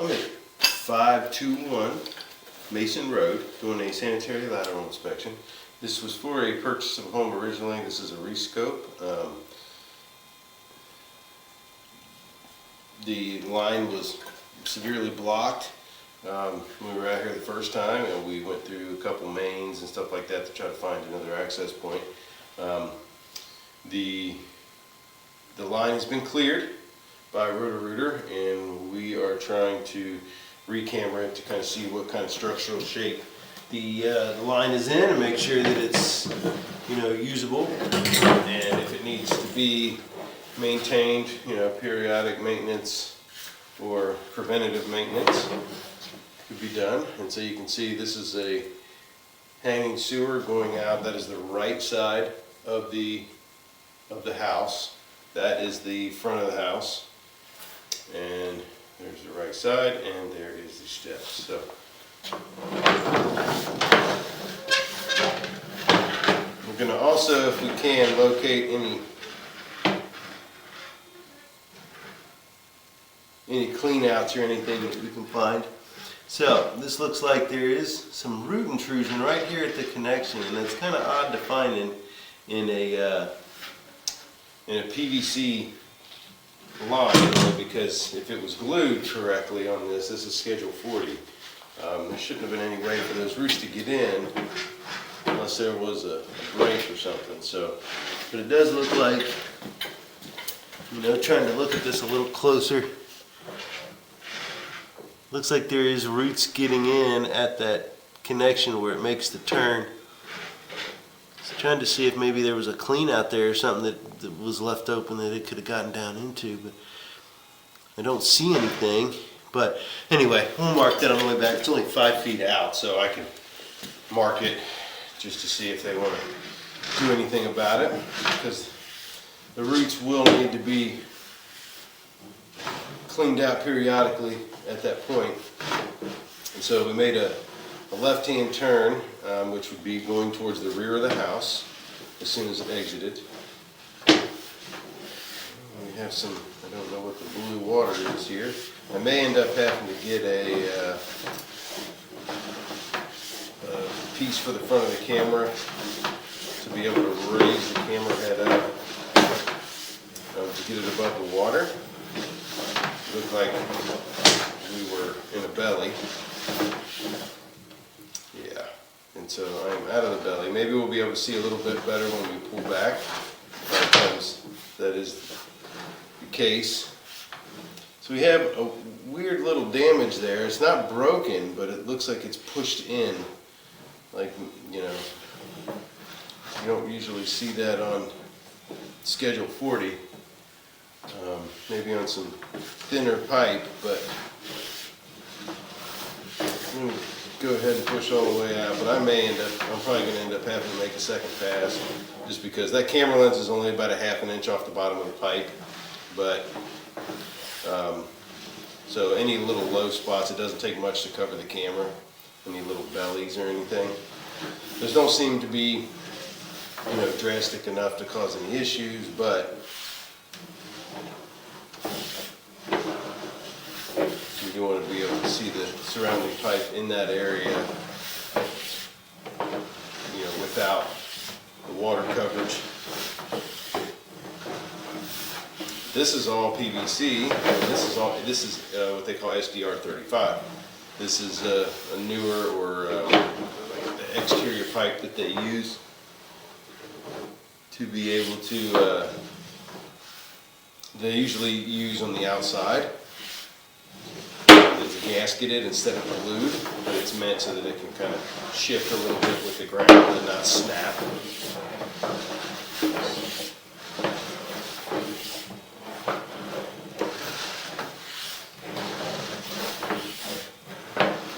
I'm at 521 Mason Road doing a sanitary lateral inspection. This was for a purchase of a home originally. This is a rescope. The line was severely blocked when we were out here the first time, and we went through a couple mains and stuff like that to try to find another access point. The line has been cleared by Roto-Rooter, and we are trying to re-camera it to kind of see what kind of structural shape the line is in and make sure that it's, you know, usable, and if it needs to be maintained, you know, periodic maintenance or preventative maintenance could be done. And so you can see this is a hanging sewer going out. That is the right side of the house. That is the front of the house, and there's the right side, and there is the steps. So we're going to also, if we can, locate any clean outs or anything that we can find. So this looks like there is some root intrusion right here at the connection, and that's kind of odd to find in a PVC line, because if it was glued correctly on this is schedule 40. There shouldn't have been any way for those roots to get in unless there was a break or something. So, but it does look like, you know, trying to look at this a little closer, looks like there is roots getting in at that connection where it makes the turn. So trying to see if maybe there was a clean out there or something that was left open that it could have gotten down into, but I don't see anything. But anyway, we'll mark that on the way back. It's only 5 feet out, so I can mark it just to see if they want to do anything about it, because the roots will need to be cleaned out periodically at that point. And so we made a left-hand turn, which would be going towards the rear of the house as soon as it exited. We have some, I don't know what the blue water is here. I may end up having to get a piece for the front of the camera to be able to raise the camera head up to get it above the water. It looked like we were in a belly. Yeah, and so I'm out of the belly. Maybe we'll be able to see a little bit better when we pull back. Sometimes that is the case. So we have a weird little damage there. It's not broken, but it looks like it's pushed in. Like, you know, you don't usually see that on schedule 40. Maybe on some thinner pipe, but I'm going to go ahead and push all the way out. But I'm probably going to end up having to make a second pass, just because that camera lens is only about a ½ inch off the bottom of the pipe. But so any little low spots, it doesn't take much to cover the camera. Any little bellies or anything. Those don't seem to be, you know, drastic enough to cause any issues, but you do want to be able to see the surrounding pipe in that area, you know, without the water coverage. This is all PVC, and this is what they call SDR 35. This is a newer or the exterior pipe that they use to be able to, they usually use on the outside. It's gasketed instead of glued, but it's meant so that it can kind of shift a little bit with the ground and not snap.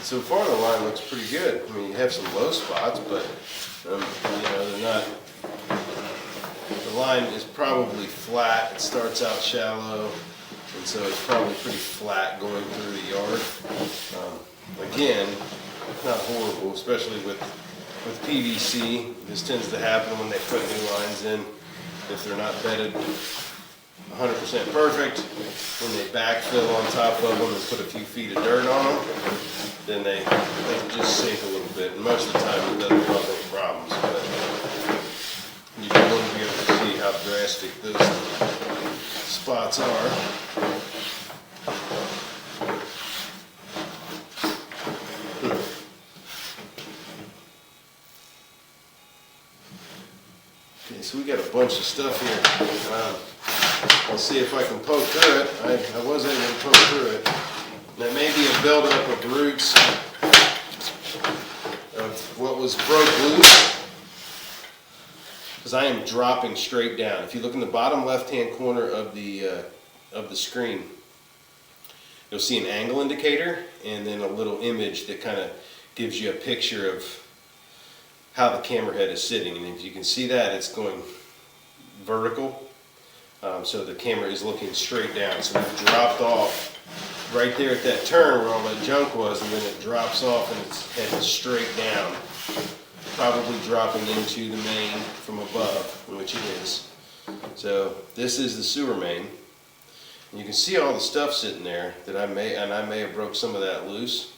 So far the line looks pretty good. I mean, you have some low spots, but you know, they're not. The line is probably flat. It starts out shallow, and so it's probably pretty flat going through the yard. Again, not horrible, especially with PVC. This tends to happen when they put new lines in. If they're not bedded 100% perfect. When they backfill on top of them and put a few feet of dirt on them, then they just sink a little bit. And most of the time it doesn't cause any problems, but you do want to be able to see how drastic those spots are. Okay, so we got a bunch of stuff here. I'll see if I can poke through it. I was able to poke through it. That may be a buildup of roots of what was broke loose, because I am dropping straight down. If you look in the bottom left-hand corner of the screen, you'll see an angle indicator and then a little image that kind of gives you a picture of how the camera head is sitting. And if you can see that, it's going vertical. So the camera is looking straight down. So we've dropped off right there at that turn where all that junk was, and then it drops off and it's heading straight down, probably dropping into the main from above, which it is. So this is the sewer main. And you can see all the stuff sitting there that I may have broke some of that loose.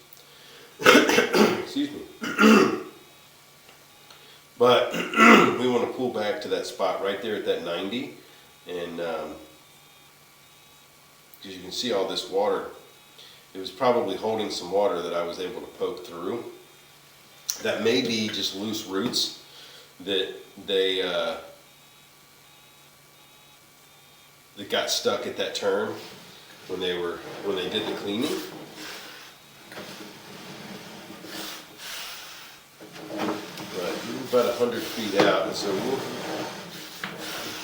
Excuse me. But we want to pull back to that spot right there at that 90. And because you can see all this water, it was probably holding some water that I was able to poke through. That may be just loose roots that that got stuck at that turn when they did the cleaning. But we're about 100 feet out, and so we'll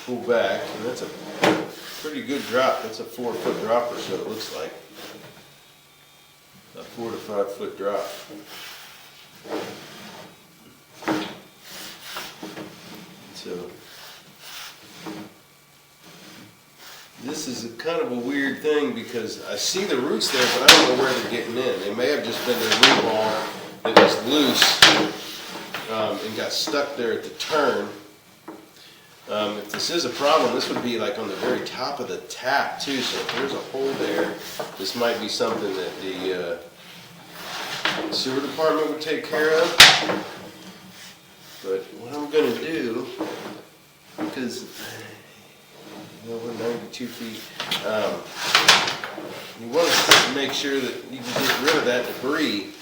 pull back, and that's a pretty good drop. That's a 4-foot drop or so, it looks like. A 4 to 5 foot drop. So this is kind of a weird thing, because I see the roots there, but I don't know where they're getting in. They may have just been their root ball that was loose and got stuck there at the turn. If this is a problem, this would be like on the very top of the tap too, so if there's a hole there, this might be something that the sewer department would take care of. But what I'm going to do, because we're 92 feet, you want to make sure that you can get rid of that debris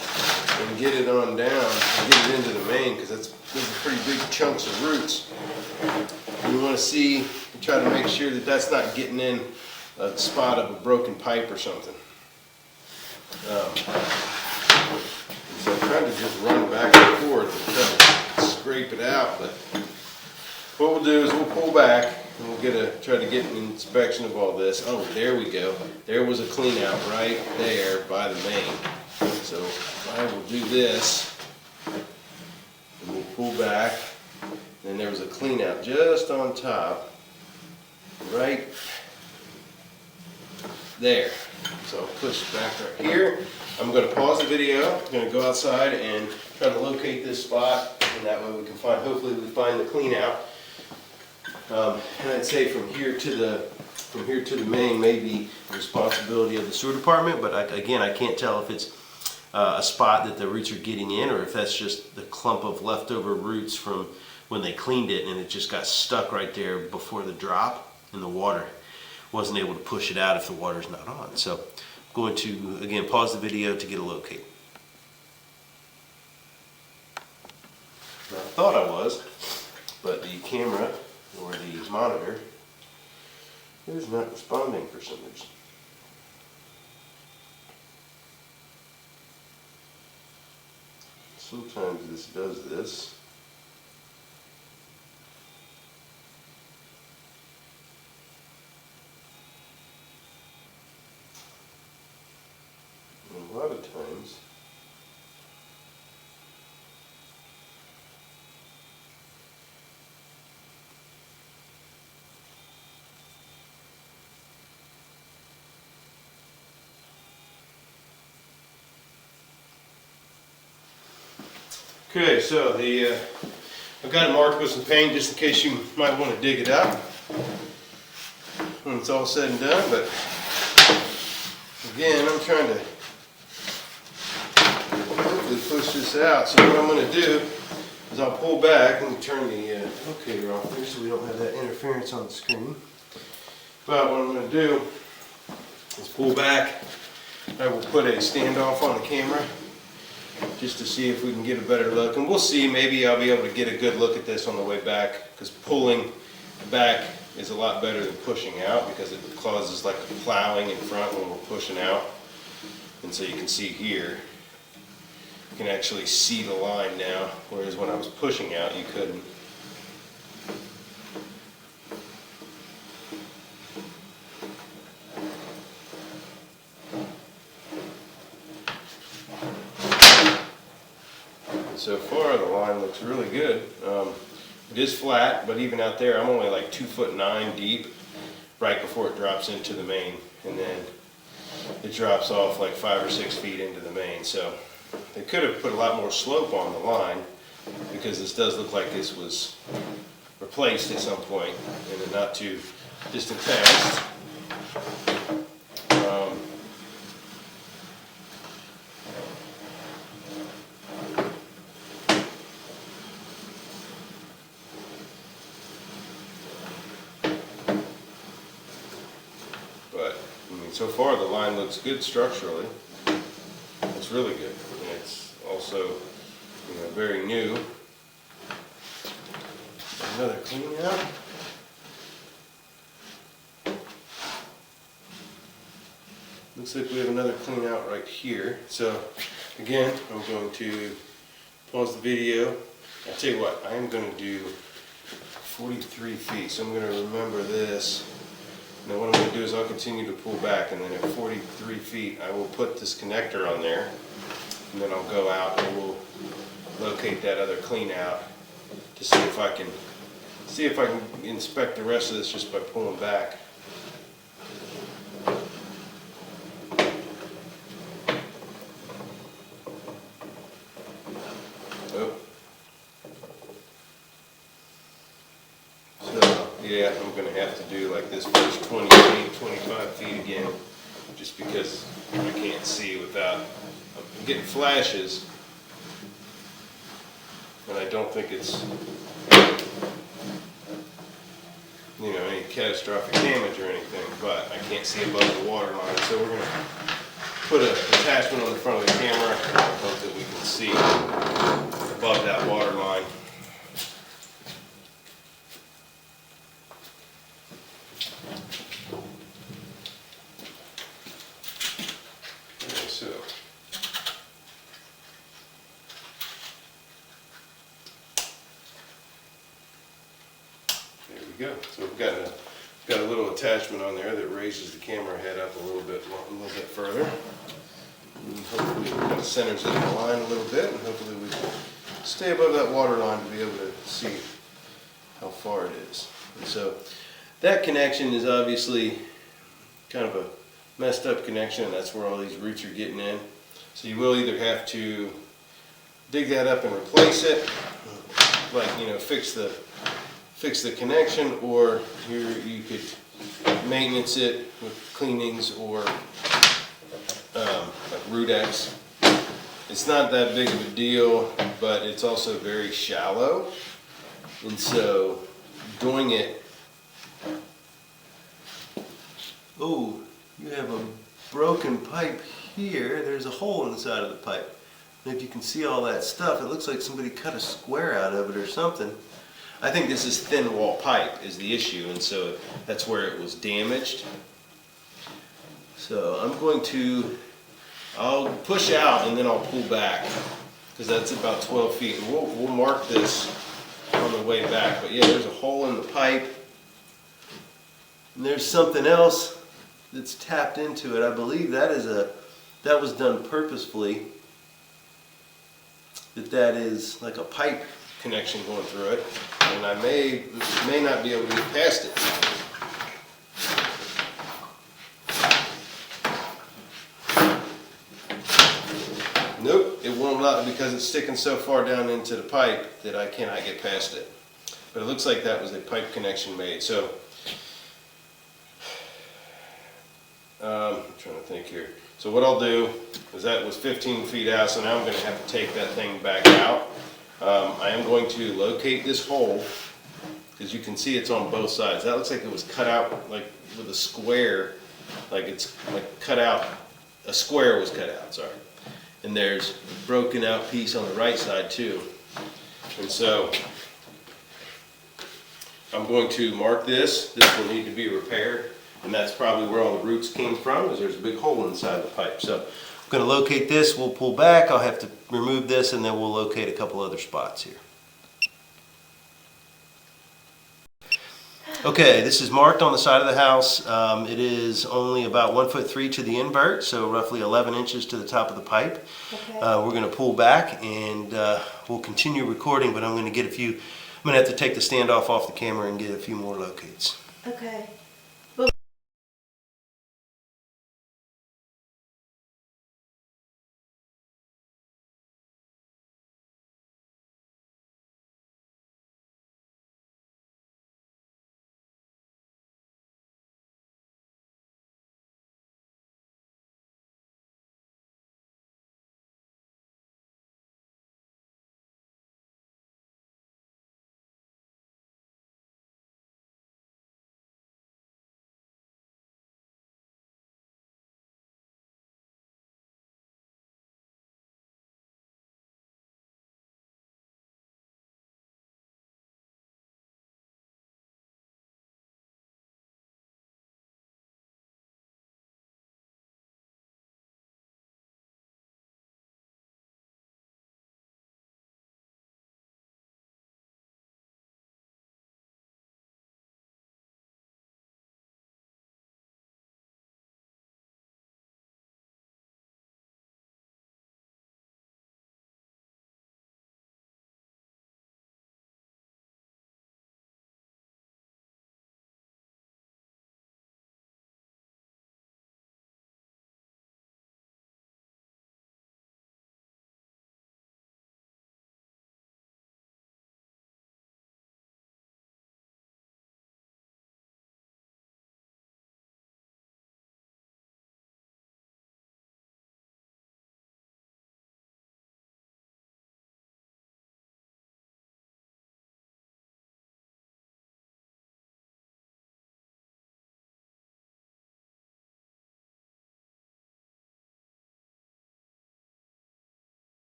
and get it on down and get it into the main, because those are pretty big chunks of roots. You want to try to make sure that that's not getting in a spot of a broken pipe or something. So I'm trying to just run back and forth and try to scrape it out, but what we'll do is we'll pull back and we'll try to get an inspection of all this. Oh, there we go. There was a clean out right there by the main. So I will do this, and we'll pull back. And there was a clean out just on top, right there. So I'll push back right here. I'm going to pause the video. I'm going to go outside and try to locate this spot, and that way we can hopefully we find the clean out. And I'd say from here to the main may be the responsibility of the sewer department, but again, I can't tell if it's a spot that the roots are getting in, or if that's just the clump of leftover roots from when they cleaned it and it just got stuck right there before the drop, and the water wasn't able to push it out if the water's not on. So I'm going to, again, pause the video to get a locate. Now, I thought I was, but the camera or the monitor is not responding for some reason. Sometimes this does this. And a lot of times okay, so I've got it marked with some paint just in case you might want to dig it up. I'm going when it's all said and done, but again, I'm trying to hopefully push this out. So what I'm going to do is I'll pull back and turn the locator off there so we don't have that interference on the screen. But what I'm going to do is pull back. I will put a standoff on the camera just to see if we can get a better look. And we'll see, maybe I'll be able to get a good look at this on the way back, because pulling back is a lot better than pushing out, because it causes like a plowing in front when we're pushing out. And so you can see here, you can actually see the line now, whereas when I was pushing out you couldn't. So far the line looks really good. It is flat, but even out there I'm only like 2'9" deep right before it drops into the main, and then it drops off like 5 or 6 feet into the main. So they could have put a lot more slope on the line, because this does look like this was replaced at some point in the not too distant past. So far the line looks good structurally. It's really good. And it's also, very new. Another clean out. Looks like we have another clean out right here. So again, I'm going to pause the video. I'll tell you what, I am going to do 43 feet. So I'm going to remember this. Now what I'm going to do is I'll continue to pull back, and then at 43 feet I will put this connector on there, and then I'll go out and we'll locate that other clean out to see if I can inspect the rest of this just by pulling back. Oh. Yeah, I'm going to have to do like this first 20 feet, 25 feet again, just because I can't see without, I'm getting flashes, and I don't think it's, any catastrophic damage or anything, but I can't see above the water line. So we're going to put an attachment on the front of the camera and hope that we can see above that water line. Go. So we've got a little attachment on there that raises the camera head up a little bit further. And hopefully it kind of centers it in the line a little bit, and hopefully we can stay above that water line to be able to see how far it is. And so that connection is obviously kind of a messed up connection, and that's where all these roots are getting in. So you will either have to dig that up and replace it, like fix the connection, or you could maintenance it with cleanings or like Rudex. It's not that big of a deal, but it's also very shallow, and so doing it. Oh, you have a broken pipe here. There's a hole in the side of the pipe. And if you can see all that stuff, it looks like somebody cut a square out of it or something. I think this is thin wall pipe is the issue, and so that's where it was damaged. So I'll push out and then I'll pull back, because that's about 12 feet. And we'll mark this on the way back. But yeah, there's a hole in the pipe, and there's something else that's tapped into it. I believe that was done purposefully. That is like a pipe connection going through it, and I may not be able to get past it. Nope, it won't allow, because it's sticking so far down into the pipe that I cannot get past it. But it looks like that was a pipe connection made. So trying to think here. So what I'll do is that was 15 feet out, so now I'm going to have to take that thing back out. I am going to locate this hole, because you can see it's on both sides. That looks like it was cut out like with a square, like it's like cut out, a square was cut out, sorry. And there's a broken out piece on the right side too. And so I'm going to mark this. This will need to be repaired. And that's probably where all the roots came from, is there's a big hole inside the pipe. So I'm going to locate this, we'll pull back, I'll have to remove this, and then we'll locate a couple other spots here. Okay, this is marked on the side of the house. It is only about 1'3" to the invert, so roughly 11 inches to the top of the pipe. Okay. We're going to pull back and we'll continue recording, but I'm going to have to take the standoff off the camera and get a few more locates. Okay.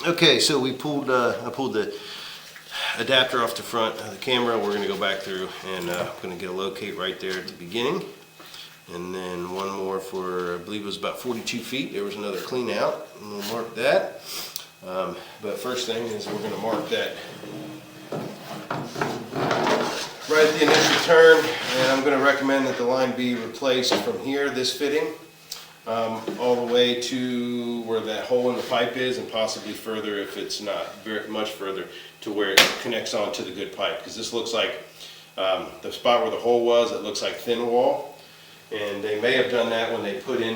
Okay, so I pulled the adapter off the front of the camera. We're going to go back through and I'm going to get a locate right there at the beginning. And then one more for, I believe it was about 42 feet. There was another clean out, and we'll mark that. But first thing is we're going to mark that right at the initial turn, and I'm going to recommend that the line be replaced from here, this fitting, all the way to where that hole in the pipe is, and possibly further if it's not very much further, to where it connects onto the good pipe. Because this looks like the spot where the hole was, it looks like thin wall. And they may have done that when they put in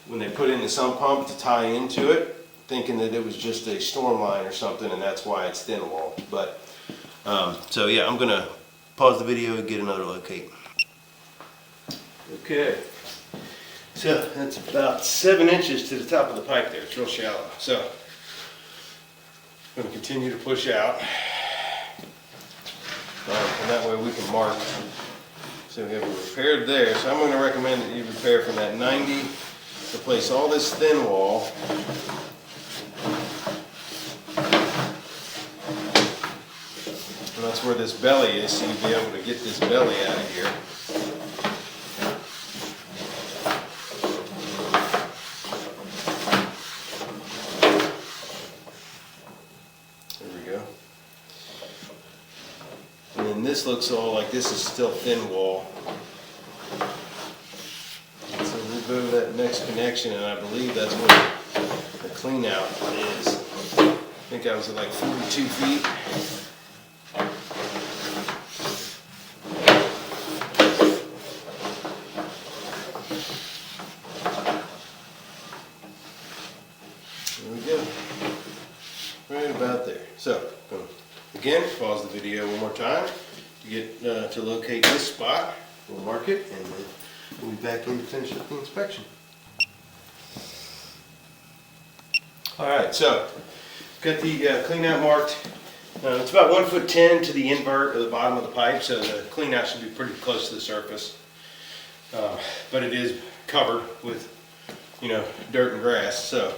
when they put in the sump pump to tie into it, thinking that it was just a storm line or something, and that's why it's thin wall. But so yeah, I'm gonna pause the video and get another locate. Okay, so that's about 7 inches to the top of the pipe there. It's real shallow. So I'm going to continue to push out, and that way we can mark. So we have it repaired there. So I'm going to recommend that you repair from that 90, replace all this thin wall. And that's where this belly is, so you'll be able to get this belly out of here. This looks all like this is still thin wall. So we'll go to that next connection, and I believe that's what the clean out is. I think I was at like 42 feet. There we go. Right about there. So, again, pause the video one more time. To get to locate this spot, we'll mark it, and then we'll be back in to finish up the inspection. Alright, so got the clean out marked. It's about 1'10" to the invert of the bottom of the pipe, so the clean out should be pretty close to the surface. But it is covered with, dirt and grass. So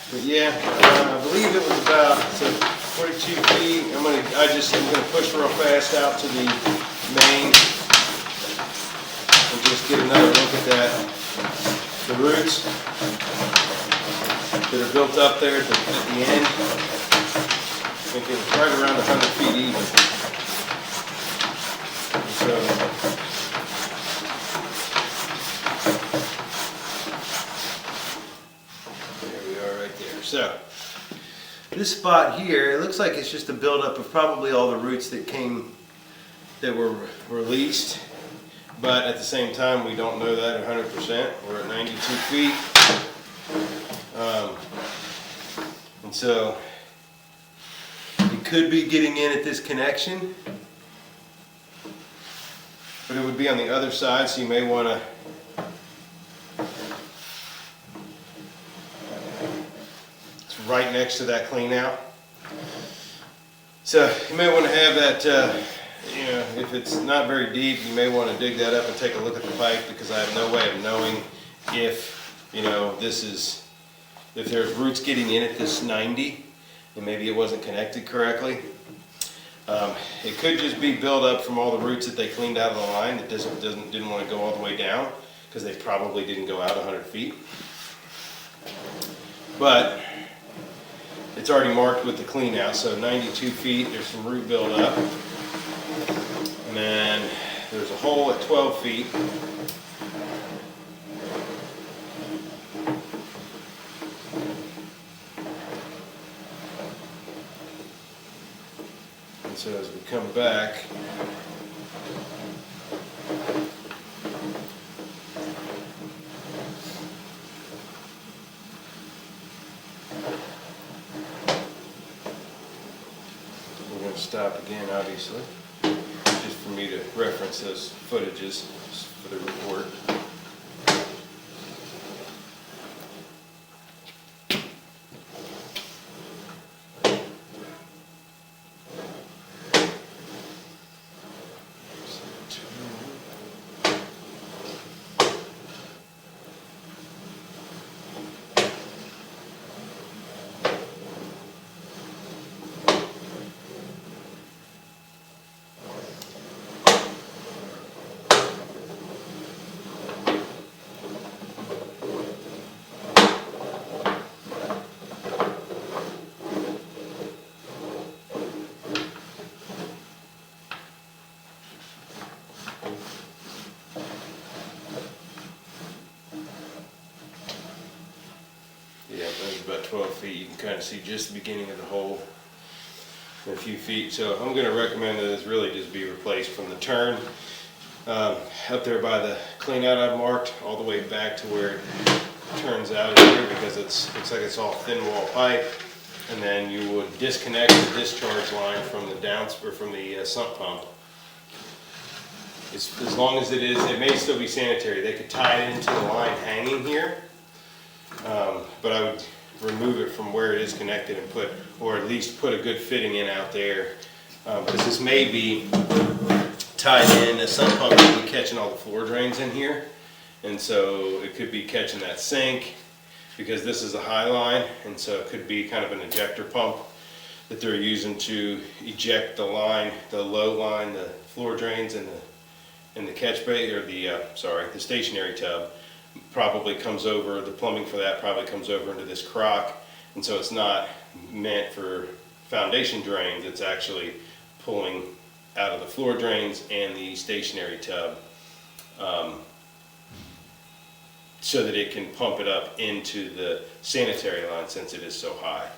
but yeah, I believe it was about 42 feet. I'm gonna push real fast out to the main and just get another look at that. The roots that are built up there at the end, I think it was right around 100 feet even. And so, so, this spot here, it looks like it's just a buildup of probably all the roots that were released, but at the same time, we don't know that 100%. We're at 92 feet, and so it could be getting in at this connection, but it would be on the other side, so you may want to right next to that clean out. So you may want to have that, if it's not very deep, you may want to dig that up and take a look at the pipe, because I have no way of knowing if, if there's roots getting in at this 90 and maybe it wasn't connected correctly. It could just be buildup from all the roots that they cleaned out of the line that didn't want to go all the way down, because they probably didn't go out 100 feet. But it's already marked with the clean out, so 92 feet, there's some root buildup. And then there's a hole at 12 feet. And so as we come back, stop again, obviously, just for me to reference those footages for the report. About 12 feet, you can kind of see just the beginning of the hole in a few feet. So I'm going to recommend that this really just be replaced from the turn Up there by the clean out I've marked all the way back to where it turns out here, because it looks like it's all thin wall pipe. And then you would disconnect the discharge line from the from the sump pump. As long as it may still be sanitary. They could tie it into the line hanging here, but I would remove it from where it is connected and or at least put a good fitting in out there, because this may be tied in. The sump pump will be catching all the floor drains in here, and so it could be catching that sink, because this is a high line, and so it could be kind of an ejector pump that they're using to eject the line, the low line, the floor drains, and the catch bay, or the stationary tub. Probably comes over, the plumbing for that probably comes over into this crock, and so it's not meant for foundation drains. It's actually pulling out of the floor drains and the stationary tub, so that it can pump it up into the sanitary line, since it is so high.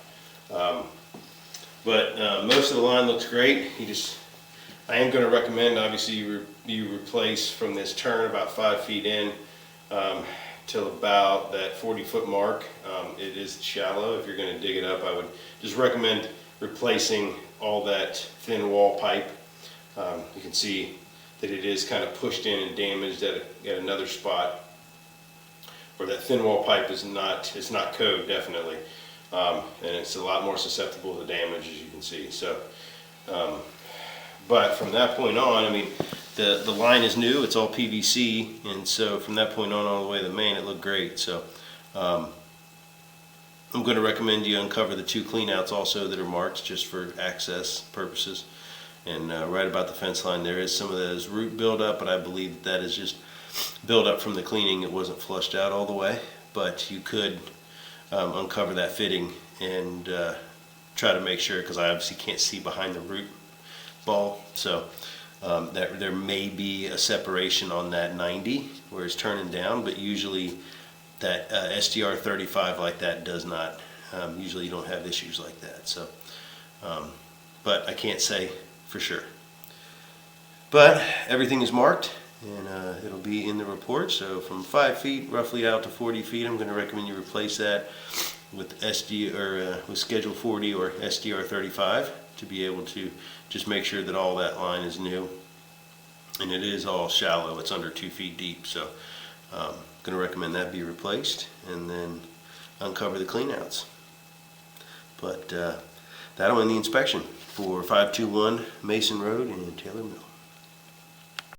But most of the line looks great. I am going to recommend, obviously, you replace from this turn about 5 feet in till about that 40-foot mark. It is shallow. If you're going to dig it up, I would just recommend replacing all that thin wall pipe. You can see that it is kind of pushed in and damaged at another spot, where that thin wall pipe it's not code, definitely, and it's a lot more susceptible to damage, as you can see. So, but from that point on, I mean, the line is new. It's all PVC, and so from that point on all the way to the main, it looked great. So, I'm going to recommend you uncover the 2 cleanouts also that are marked, just for access purposes. And right about the fence line, there is some of those root buildup, but I believe that is just buildup from the cleaning. It wasn't flushed out all the way, but you could uncover that fitting and try to make sure, because I obviously can't see behind the root ball, so that there may be a separation on that 90 where it's turning down, but usually that SDR 35 like that does not. Usually you don't have issues like that. So, but I can't say for sure. But everything is marked, and it'll be in the report. So from 5 feet roughly out to 40 feet, I'm going to recommend you replace that with with Schedule 40 or SDR 35 to be able to just make sure that all that line is new. And it is all shallow. It's under 2 feet deep. So I'm going to recommend that be replaced, and then uncover the cleanouts. But that'll end the inspection for 521 Mason Road in Taylor Mill.